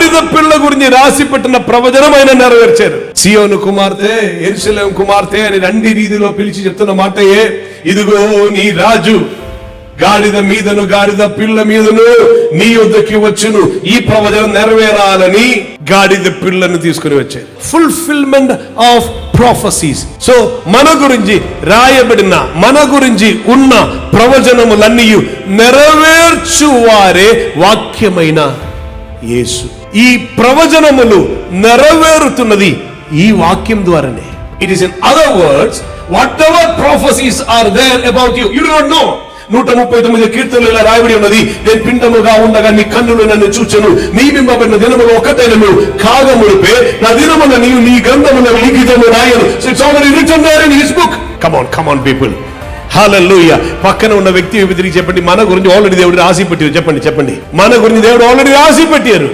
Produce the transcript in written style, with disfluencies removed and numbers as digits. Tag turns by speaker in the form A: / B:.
A: గాడిద పిల్ల గురించి రాసి పెట్టిన ప్రవచనమైన నెరవేర్చారు. సియోను కుమార్తె, యెరూషలేము కుమార్తె అని రెండు రీతిలో పిలిచి చెప్తున్న మాటయే, ఇదిగో నీ రాజు గాడిద మీదను గాడిద పిల్ల మీదను నీ యొద్దకి వచ్చును. ఈ ప్రవచనం నెరవేరాలని గాడిద పిల్లను తీసుకుని వచ్చారు. Fulfilment of prophecies. సో మన గురించి రాయబడిన, మన గురించి ఉన్న ప్రవచనములన్నీ నెరవేర్చువారే వాక్యమైన యేసు. ఈ ప్రవచనములు నెరవేరుతున్నది ఈ వాక్యం ద్వారానే. It is in other words, whatever prophecies are there about you, you do not know. 139 కీర్తనలు ఇలా రాయబడి ఉన్నది, నేను పిండముగా ఉండగా నీ కన్నులు నన్ను చూచెను, నీ బింబబడిన దినములు ఒకటైనను కాగముడిపే నా దినమున నీవు నీ గ్రంథమున లిఖితము రాయను. So it's already written there in his book. Come on people. హల్లెలూయా. పక్కన ఉన్న వ్యక్తి తిరిగి చెప్పండి, మన గురించి ఆల్రెడీ దేవుడు రాసి పెట్టారు. చెప్పండి, మన గురించి దేవుడు ఆల్రెడీ రాసి పెట్టారు.